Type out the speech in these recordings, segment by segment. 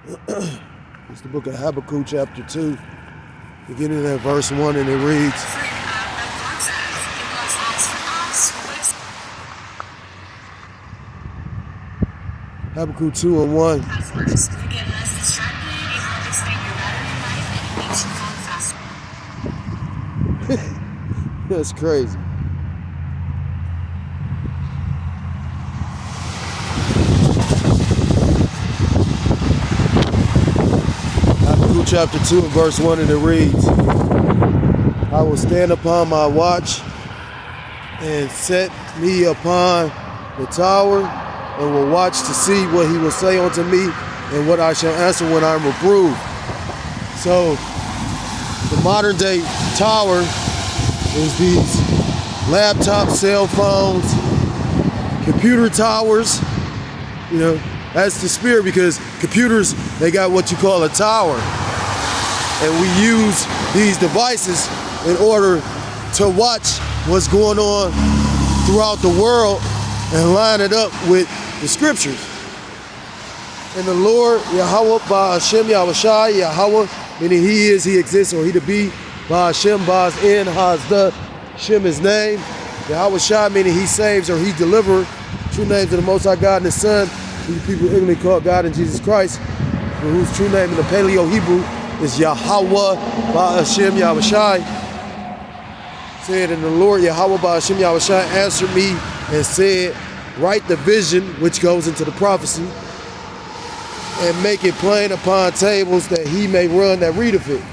It's the book of Habakkuk, chapter 2, beginning at verse 1, and it reads, Habakkuk 2 and 1. That's crazy. Habakkuk chapter 2 and verse 1, and it reads, I will stand upon my watch and set me upon the tower, and will watch to see what he will say unto me, and what I shall answer when I am reproved. So, the modern day tower is these laptop, cell phones, computer towers. You know, that's the spirit, because computers, they got what you call a tower. And we use these devices in order to watch what's going on throughout the world and line it up with the scriptures. And the Lord, Yahweh, Ba'ashem, Yahushai, Yahweh, meaning he is, he exists, or he to be, Ba'ashem, Ba'as-in, Hazda, Shem his name, Yahushai, meaning he saves or he delivers. True names of the Most High God and his Son, who people ignorantly call God and Jesus Christ, whose true name in the Paleo-Hebrew is Yahweh, Ba'ashem, Yahushai. Said, and the Lord, Yahweh, Ba'ashem, Yahushai, answered me and said, write the vision, which goes into the prophecy, and make it plain upon tables, that he may run that readeth it.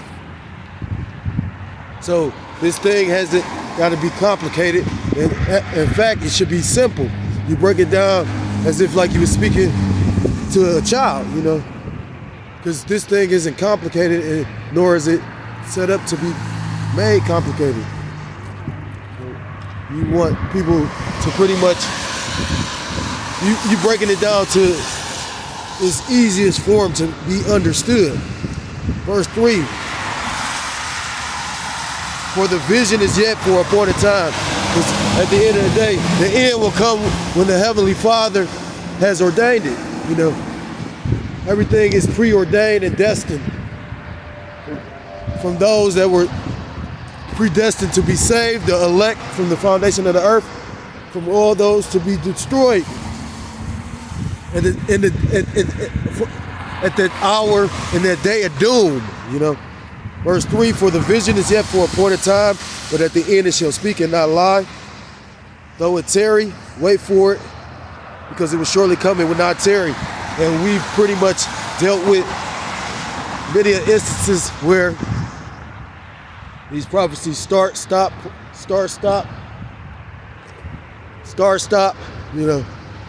So this thing hasn't got to be complicated. In fact, it should be simple. You break it down as if like you were speaking to a child, you know, because this thing isn't complicated, nor is it set up to be made complicated. You want people to pretty much, you breaking it down to its easiest form to be understood. Verse 3, for the vision is yet for a appointed time. Because at the end of the day, the end will come when the Heavenly Father has ordained it. You know, everything is preordained and destined from those that were predestined to be saved, the elect from the foundation of the earth, from all those to be destroyed. At that hour, in that day of doom, you know. Verse 3, for the vision is yet for a appointed time, but at the end it shall speak and not lie. Though it tarry, wait for it, because it will surely come, it will not tarry. And we've pretty much dealt with many instances where these prophecies start, stop, you know.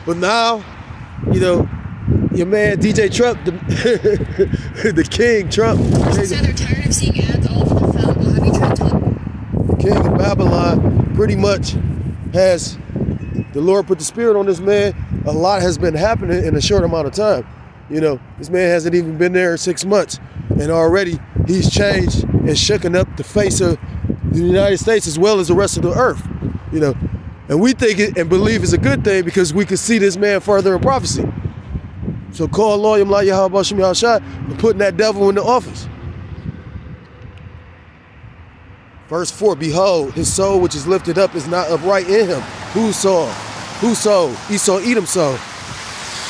But now, you know, your man DJ Trump, the King Trump. So they're tired of seeing ads all over their phone. Well, have you tried to... The king of Babylon pretty much has, the Lord put the spirit on this man. A lot has been happening in a short amount of time. You know, this man hasn't even been there 6 months, and already he's changed and shooken up the face of the United States as well as the rest of the earth. You know, and we think it and believe it's a good thing because we can see this man further in prophecy. So call Loyam La Yahweh Bashem Yahushai for putting that devil in the office. Verse 4, behold, his soul which is lifted up is not upright in him. Whose soul? Whose soul? Esau, Edom's soul.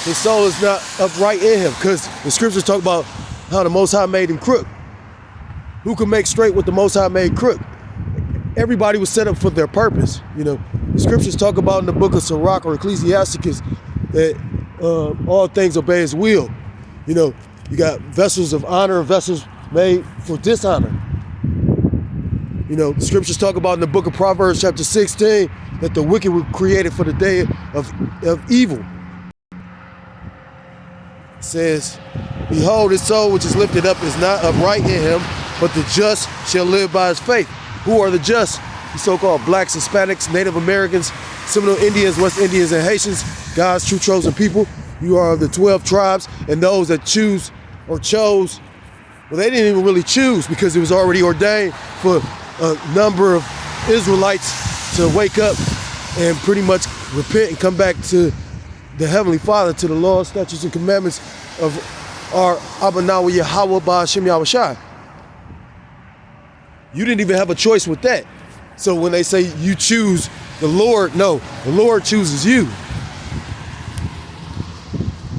His soul is not upright in him, because the scriptures talk about how the Most High made him crook. Who can make straight what the Most High made crook? Everybody was set up for their purpose. You know, the scriptures talk about in the book of Sirach or Ecclesiasticus that all things obey his will. You know, you got vessels of honor and vessels made for dishonor. You know, the scriptures talk about in the book of Proverbs chapter 16 that the wicked were created for the day of evil. It says, behold, his soul which is lifted up is not upright in him, but the just shall live by his faith. Who are the just? The so-called blacks, Hispanics, Native Americans, Seminole Indians, West Indians, and Haitians, God's true chosen people. You are of the 12 tribes, and those that choose or chose, well, they didn't even really choose because it was already ordained for a number of Israelites to wake up and pretty much repent and come back to the Heavenly Father, to the laws, statutes, and commandments of are Abanawa Yahweh Ba'Shem Yahushai. You didn't even have a choice with that. So when they say you choose the Lord, no, the Lord chooses you.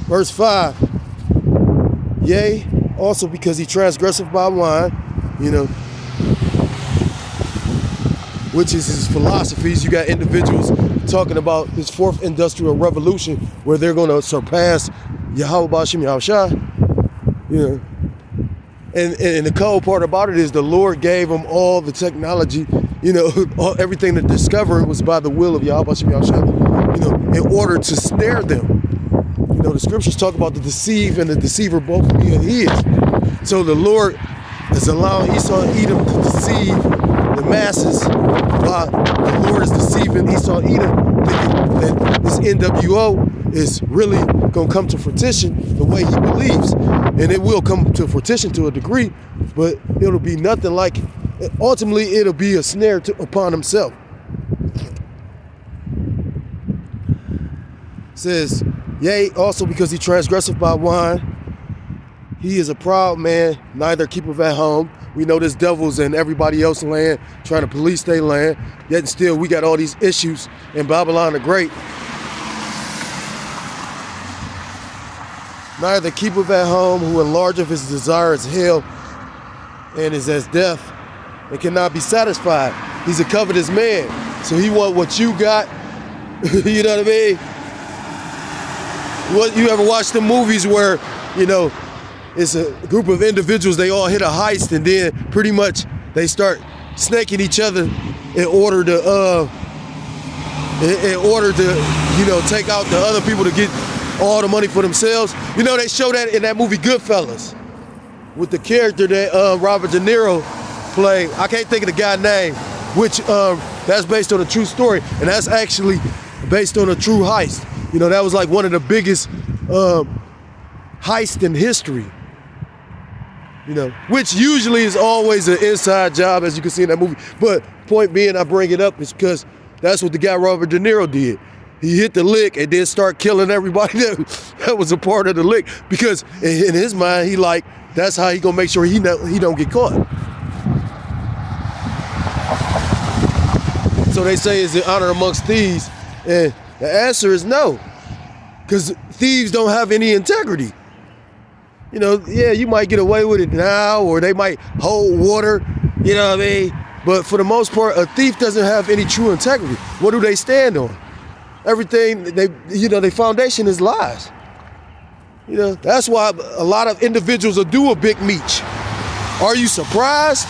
Verse 5, yea, also because he transgresseth by wine, which is his philosophies. You got individuals talking about this fourth industrial revolution where they're going to surpass Yahweh Ba'Shem Yahushai. And the cold part about it is the Lord gave them all the technology, everything to discover it was by the will of Yahweh Ba'Shem Yahushai, in order to snare them. The scriptures talk about the deceive and the deceiver both being his. So the Lord is allowing Esau and Edom to deceive the masses while the Lord is deceiving Esau and Edom, thinking that this NWO is really going to come to fruition the way he believes. And it will come to fruition to a degree, but it'll be nothing like, ultimately it'll be a snare upon himself. It says, yea, also because he transgresseth by wine, he is a proud man, neither keepeth at home. We know there's devils in everybody else's land trying to police their land, yet still we got all these issues in Babylon the Great. Neither keepeth at home, who enlargeth his desire as hell, and is as death, and cannot be satisfied. He's a covetous man, so he want what you got. You know what I mean? What, you ever watch the movies where, it's a group of individuals, they all hit a heist, and then pretty much they start snaking each other in order to take out the other people to get all the money for themselves. They show that in that movie Goodfellas with the character that Robert De Niro played. I can't think of the guy's name, which that's based on a true story, and that's actually based on a true heist. That was like one of the biggest heists in history. Which usually is always an inside job, as you can see in that movie. But point being, I bring it up is because that's what the guy Robert De Niro did. He hit the lick and then start killing everybody that was a part of the lick, because in his mind, that's how he gonna make sure he don't get caught. So they say, is it honor amongst thieves? And the answer is no, because thieves don't have any integrity. Yeah, you might get away with it now, or they might hold water, But for the most part, a thief doesn't have any true integrity. What do they stand on? Everything, their foundation is lies. That's why a lot of individuals will do a big meech. Are you surprised?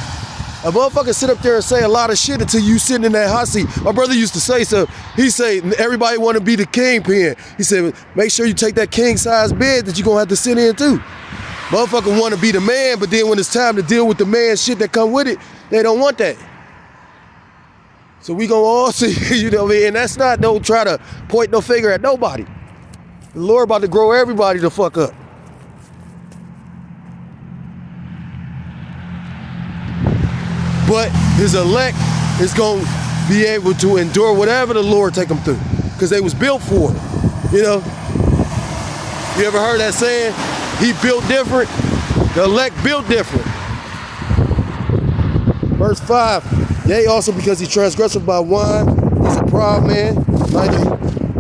A motherfucker sit up there and say a lot of shit until you sitting in that hot seat. My brother used to say so. He say, everybody want to be the kingpin. He said, make sure you take that king size bed that you're going to have to sit in too. Motherfucker want to be the man, but then when it's time to deal with the man shit that come with it, they don't want that. So we gonna all see, and that's not, don't try to point no finger at nobody. The Lord about to grow everybody the fuck up. But his elect is going to be able to endure whatever the Lord take them through, because they was built for it. You ever heard that saying? He built different, the elect built different. Verse 5, yea, also because he transgresseth by wine, he's a proud man, neither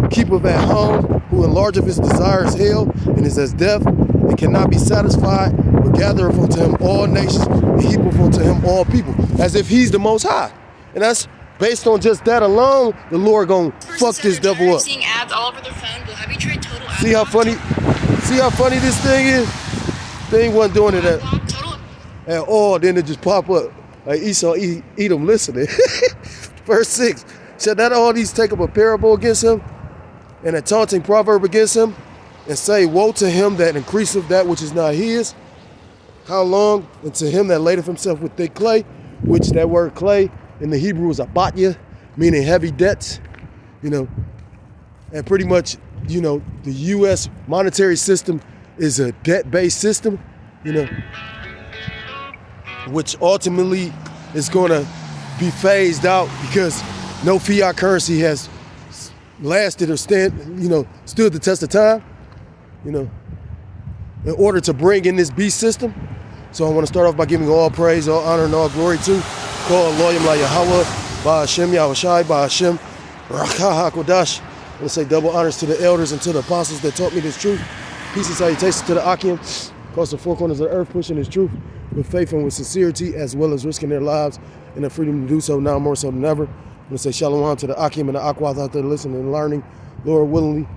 keepeth at home, who enlargeth his desires hell, and is as death, and cannot be satisfied, but gathereth unto him all nations, and heapeth unto him all people, as if he's the Most High. And that's based on just that alone, the Lord gonna fuck this devil up. Seeing ads all over their phone. Well, have you tried total ad See how funny? See how funny this thing is? Thing wasn't doing it at all. Then it just pop up like Esau, Edom listening. Verse 6. Shall not all these take up a parable against him, and a taunting proverb against him, and say, woe to him that increaseth that which is not his? How long? And to him that ladeth himself with thick clay, which that word clay in the Hebrew is abatya, meaning heavy debts. And pretty much, the U.S. monetary system is a debt-based system, which ultimately is going to be phased out because no fiat currency has lasted or stood the test of time. in order to bring in this beast system. So I want to start off by giving all praise, all honor, and all glory to Kol Elohim La Yahweh, Ba'Hashem Yahushai, Ba'Hashem Rakah HaKodash. I want to say double honors to the elders and to the apostles that taught me this truth. Peace and salutations to the Akim, across the four corners of the earth, pushing this truth with faith and with sincerity, as well as risking their lives and the freedom to do so now more so than ever. I'm going to say shalom to the Akim and the Akwath out there listening and learning, Lord willingly.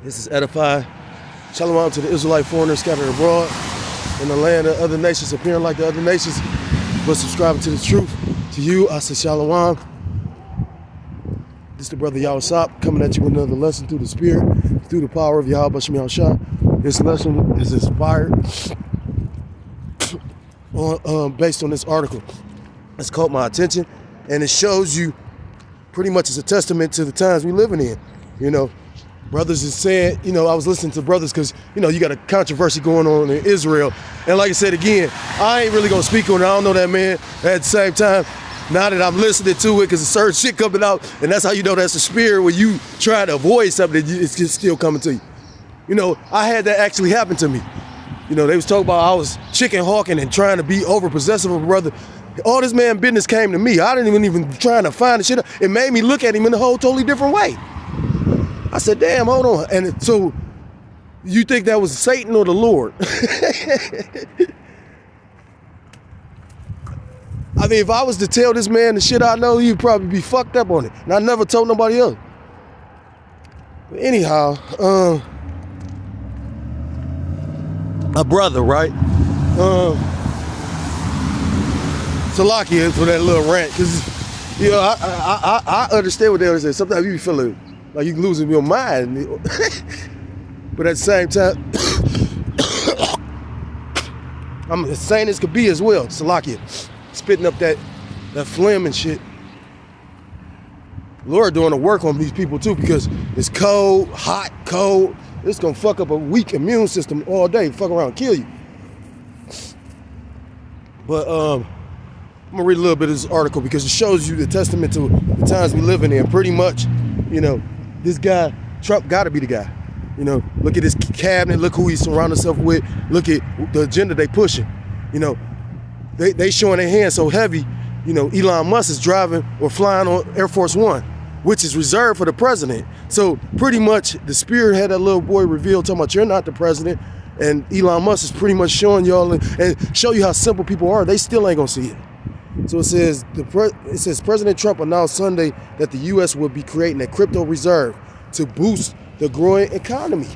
This is Edify. Shalom to the Israelite foreigners scattered abroad in the land of other nations, appearing like the other nations, but subscribing to the truth. To you, I say shalom. This is the brother Yahweh coming at you with another lesson through the Spirit, through the power of Yahweh Shem Yahushua. This lesson is inspired based on this article. It's caught my attention, and it shows you pretty much as a testament to the times we're living in. You know, brothers is saying, you know, I was listening to brothers because, you know, you got a controversy going on in Israel. And like I said again, I ain't really going to speak on it. I don't know that man. At the same time, now that I'm listening to it, because a certain shit coming out, and that's how you know that's the spirit when you try to avoid something, it's just still coming to you. You know, I had that actually happen to me. You know, they was talking about I was chicken hawking and trying to be over possessive of a brother. All this man business came to me. I didn't even trying to find the shit. It made me look at him in a whole totally different way. I said, damn, hold on. And so you think that was Satan or the Lord? I mean, if I was to tell this man the shit I know, he'd probably be fucked up on it. And I never told nobody else. But anyhow, a brother, right? Salakia for that little rant. Because, you know, I understand what they always say. Sometimes you be feeling like you losing your mind. But at the same time, I'm as sane as could be as well. Salakia. Spitting up that phlegm and shit. Lord doing the work on these people too, because it's cold, hot, cold. It's gonna fuck up a weak immune system all day, fuck around and kill you. But I'm gonna read a little bit of this article because it shows you the testament to the times we living in. Pretty much, you know, this guy, Trump gotta be the guy. You know, look at his cabinet, look who he's surrounded himself with, look at the agenda they pushing. You know, they showing their hands so heavy, you know, Elon Musk is driving or flying on Air Force One, which is reserved for the president. So pretty much the spirit had that little boy revealed talking about you're not the president, and Elon Musk is pretty much showing y'all and show you how simple people are. They still ain't gonna see it. So it says President Trump announced Sunday that the U.S. will be creating a crypto reserve to boost the growing economy.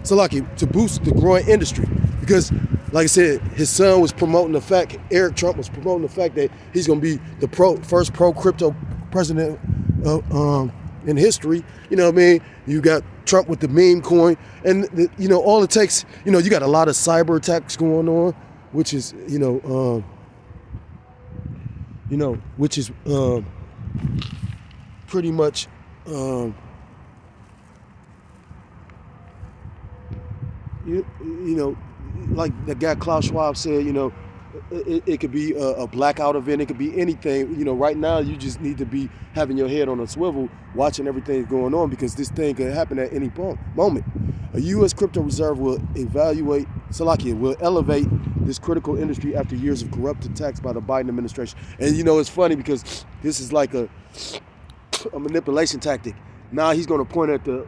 So like to boost the growing industry, because like I said, his son was promoting the fact, Eric Trump was promoting the fact that he's gonna be the first pro-crypto president in history. You know what I mean? You got Trump with the meme coin, and you know, all it takes, you know, you got a lot of cyber attacks going on, which is, which is pretty much you know, like the guy Klaus Schwab said, you know, it could be a blackout event. It could be anything. You know, right now you just need to be having your head on a swivel, watching everything going on, because this thing could happen at any moment. A U.S. crypto reserve will elevate this critical industry after years of corrupt attacks by the Biden administration. And you know, it's funny because this is like a manipulation tactic. Now he's going to point at the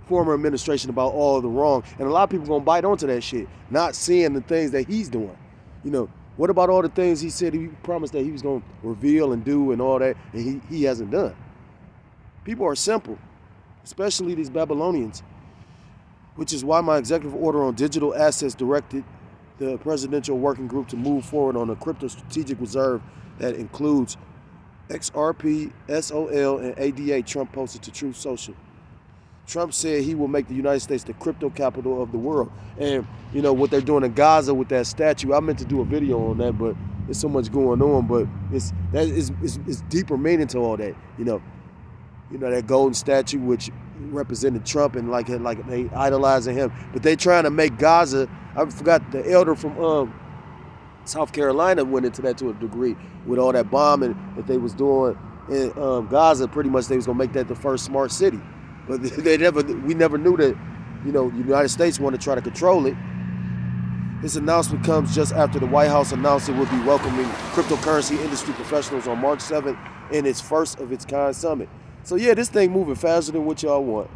former administration about all the wrong, and a lot of people going to bite onto that shit, not seeing the things that he's doing. You know, what about all the things he said he promised that he was going to reveal and do and all that, and he hasn't done? People are simple, especially these Babylonians, which is why my executive order on digital assets directed the presidential working group to move forward on a crypto strategic reserve that includes XRP, SOL, and ADA, Trump posted to Truth Social. Trump said he will make the United States the crypto capital of the world. And, you know, what they're doing in Gaza with that statue, I meant to do a video on that, but there's so much going on. But it's deeper meaning to all that. You know, that golden statue which represented Trump, and like they idolizing him. But they trying to make Gaza, I forgot the elder from South Carolina went into that to a degree with all that bombing that they was doing in Gaza. Pretty much they was gonna make that the first smart city. But we never knew that the United States want to try to control it. This announcement comes just after the White House announced it would be welcoming cryptocurrency industry professionals on March 7th in its first of its kind summit. So yeah, this thing moving faster than what y'all want.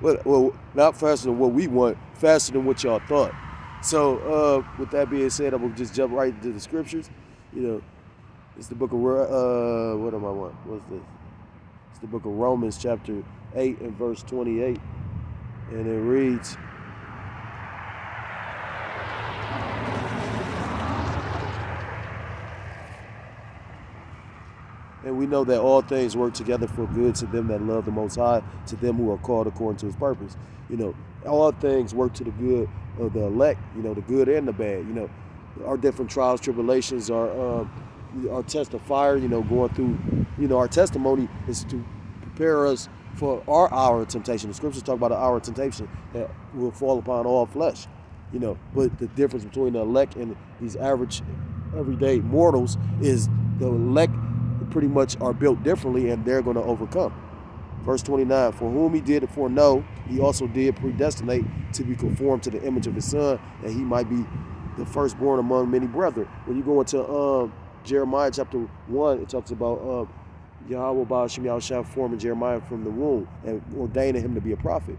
Well, not faster than what we want, faster than what y'all thought. So with that being said, I will just jump right into the scriptures. It's the book of what's this? It's the book of Romans chapter 8 and verse 28. And it reads, and we know that all things work together for good to them that love the Most High, to them who are called according to his purpose. All things work to the good of the elect, the good and the bad. Our different trials, tribulations, our test of fire, going through, our testimony is to prepare us for our hour of temptation. The scriptures talk about an hour of temptation that will fall upon all flesh. But the difference between the elect and these average, everyday mortals is the elect pretty much are built differently, and they're going to overcome. Verse 29, for whom he did foreknow, he also did predestinate to be conformed to the image of his son, that he might be the firstborn among many brethren. When you go into Jeremiah chapter 1, it talks about Yahweh Ba'ashem Yahushua forming Jeremiah from the womb and ordaining him to be a prophet.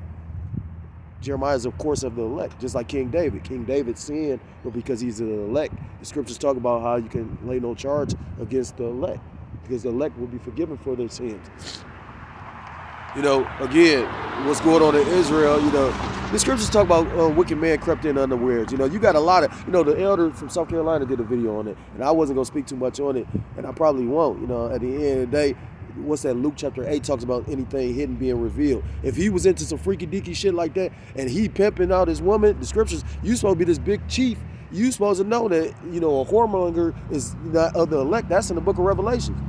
Jeremiah is, of course, of the elect, just like King David. King David sinned, but because he's an elect, the scriptures talk about how you can lay no charge against the elect, because the elect will be forgiven for their sins. Again, what's going on in Israel, the scriptures talk about wicked man crept in unawares. You got a lot of, the elder from South Carolina did a video on it, and I wasn't going to speak too much on it, and I probably won't. At the end of the day, what's that, Luke chapter 8 talks about anything hidden being revealed. If he was into some freaky deaky shit like that, and he pimping out his woman, the scriptures, you supposed to be this big chief. You supposed to know that, a whoremonger is not of the elect. That's in the book of Revelation.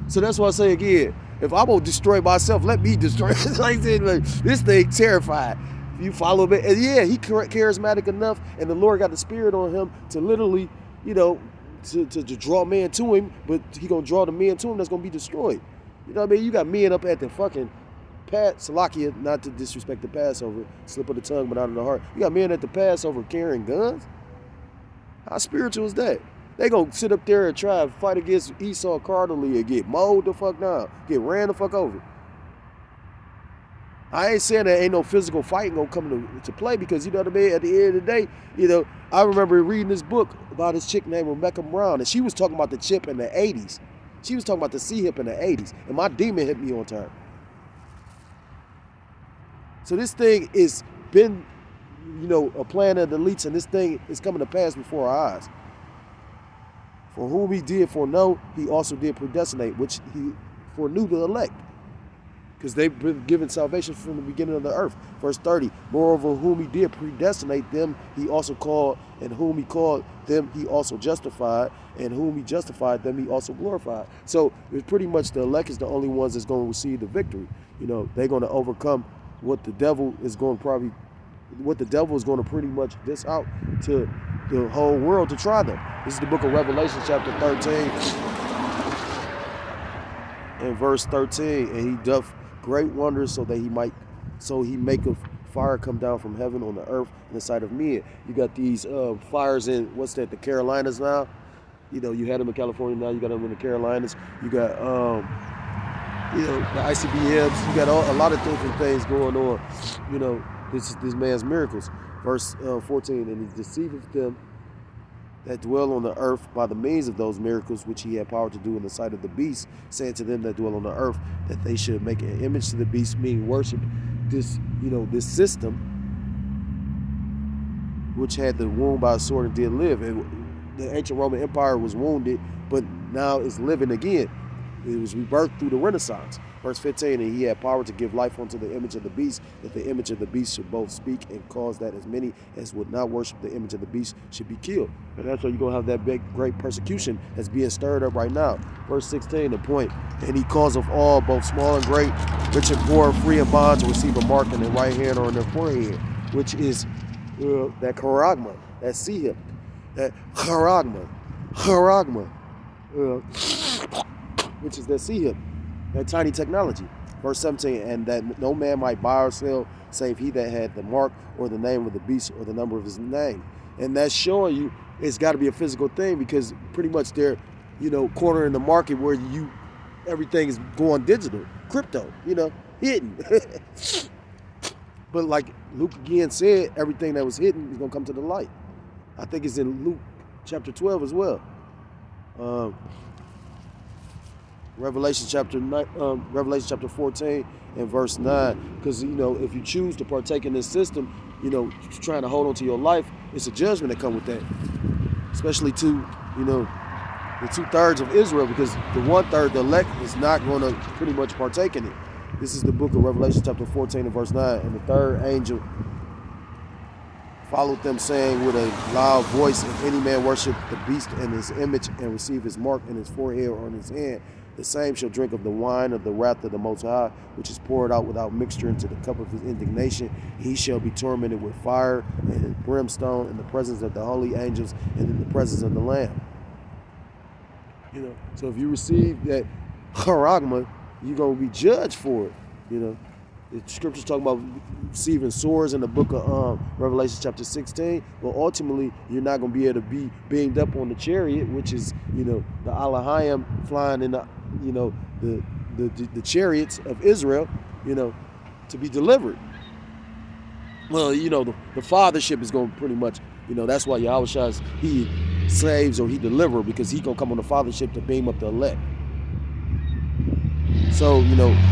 So that's why I say again, if I won't destroy myself, let me destroy it. Like this thing terrified. You follow me. And yeah, he charismatic enough, and the Lord got the spirit on him to literally, to draw men to him, but he gonna draw the men to him that's gonna be destroyed. You know what I mean? You got men up at the fucking Salakia, not to disrespect the Passover, slip of the tongue but out of the heart. You got men at the Passover carrying guns? How spiritual is that? They gonna sit up there and try and fight against Esau carnally and get mowed the fuck down, get ran the fuck over. I ain't saying there ain't no physical fighting gonna come to play, because you know what I mean, at the end of the day, I remember reading this book about this chick named Rebecca Brown, and she was talking about the chip in the 80s. She was talking about the C-hip in the 80s, and my demon hit me on time. So this thing is been, a plan of the elites, and this thing is coming to pass before our eyes. For whom he did foreknow, he also did predestinate, which he foreknew the elect, because they've been given salvation from the beginning of the earth. Verse 30, moreover, whom he did predestinate, them he also called, and whom he called, them he also justified, and whom he justified, them he also glorified. So it's pretty much the elect is the only ones that's going to receive the victory. They're going to overcome what the devil is going to pretty much dish out to the whole world to try them. This is the book of Revelation chapter 13 and verse 13, and he doth great wonders so he maketh fire come down from heaven on the earth in the sight of men. You got these fires in, the Carolinas now. You had them in California, now you got them in the Carolinas. You got the ICBMs. You got a lot of different things going on. This man's miracles. Verse 14, and he deceiveth them that dwell on the earth by the means of those miracles which he had power to do in the sight of the beast, saying to them that dwell on the earth that they should make an image to the beast, meaning worship this, this system which had the wound by a sword and did live. And the ancient Roman Empire was wounded, but now it's living again. It was rebirthed through the Renaissance. Verse 15, and he had power to give life unto the image of the beast, that the image of the beast should both speak and cause that as many as would not worship the image of the beast should be killed. And that's why you're going to have that big, great persecution that's being stirred up right now. Verse 16, the point, and he causeth all, both small and great, rich and poor, free and bond, to receive a mark in their right hand or in their forehead, which is that charagma, that C-hip, that charagma, which is that C-hip. That tiny technology. Verse 17, and that no man might buy or sell, save he that had the mark or the name of the beast or the number of his name. And that's showing you it's got to be a physical thing, because pretty much they're, cornering the market where everything is going digital, crypto, hidden. But like Luke again said, everything that was hidden is going to come to the light. I think it's in Luke chapter 12 as well. Revelation chapter 14 and verse 9. Because, if you choose to partake in this system, trying to hold on to your life, it's a judgment that comes with that. Especially to, the 2/3 of Israel, because the 1/3, the elect, is not going to pretty much partake in it. This is the book of Revelation chapter 14 and verse 9. And the third angel followed them, saying with a loud voice, if any man worship the beast and his image and receive his mark in his forehead or on his hand, the same shall drink of the wine of the wrath of the Most High, which is poured out without mixture into the cup of his indignation. He shall be tormented with fire and brimstone in the presence of the holy angels and in the presence of the Lamb. So if you receive that charagma, you're going to be judged for it. The scriptures talk about receiving swords in the book of Revelation chapter 16. But ultimately, you're not going to be able to be beamed up on the chariot, which is, the Alahayim flying in the chariots of Israel, to be delivered. Well, the fathership is going to pretty much, that's why Yahushua, he saves or he delivers, because he going to come on the fathership to beam up the elect. So,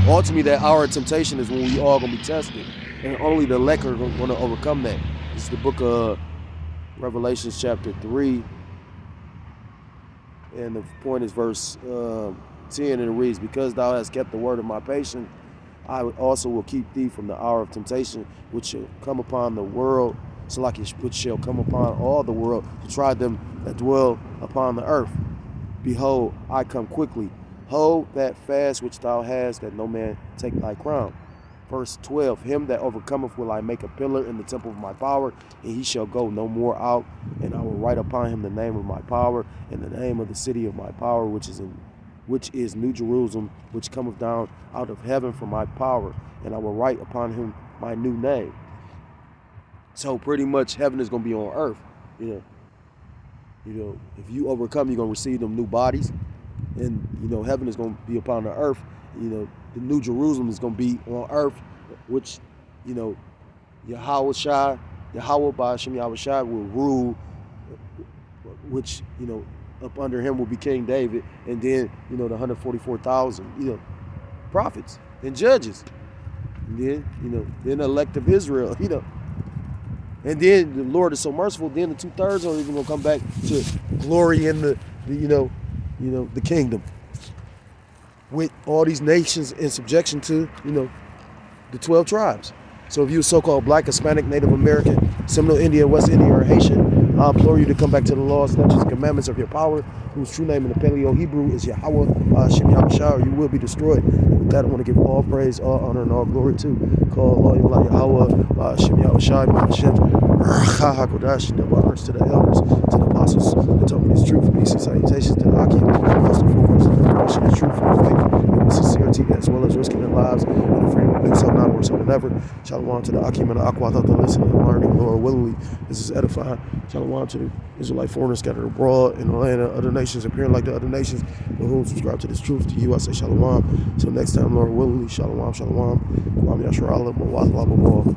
ultimately that hour of temptation is when we all going to be tested. And only the elect are going to overcome that. This is the book of Revelation chapter 3. And the point is verse 10, and it reads, because thou hast kept the word of my patience, I also will keep thee from the hour of temptation, which shall come upon the world, which shall come upon all the world, to try them that dwell upon the earth. Behold, I come quickly. Hold that fast which thou hast, that no man take thy crown. Verse 12, him that overcometh will I make a pillar in the temple of my power, and he shall go no more out. And I will write upon him the name of my power, and the name of the city of my power, which is New Jerusalem, which cometh down out of heaven from my power. And I will write upon him my new name. So pretty much heaven is going to be on earth. If you overcome, you're going to receive them new bodies. And, heaven is going to be upon the earth. The New Jerusalem is going to be on earth, which, Yahweh Ba'ashem Yahushua will rule, which, up under him will be King David. And then, the 144,000, prophets and judges. And then, then the elect of Israel, And then the Lord is so merciful, then the 2/3 are even going to come back to glory in the kingdom, with all these nations in subjection to, the 12 tribes. So if you're so-called Black, Hispanic, Native American, Seminole Indian, West Indian, or Haitian, I implore you to come back to the laws, statutes, and commandments of your power, whose true name in the Paleo-Hebrew is Yahweh Ba'ashem Yahushua, or you will be destroyed. And with that, I want to give all praise, all honor, and all glory to Yahweh Ba'ashem Yahushua, to the elders, to the apostles, that told me this truth. Peace and salutations to the Akim, most of the information is truth and faith, and with sincerity, as well as risking their lives and the freedom to do so now more so than ever. Shalom to the Akim and the Aqua, thought the listening and learning, Lord willingly. This is edifying. Shalom to the Israelite foreigners scattered abroad in the land of other nations, appearing like the other nations, but who subscribe to this truth. To you, I say shalom. Till next time, Lord willingly. Shalom, shalom. Kwam Yasharallah, Mawaz Labamah.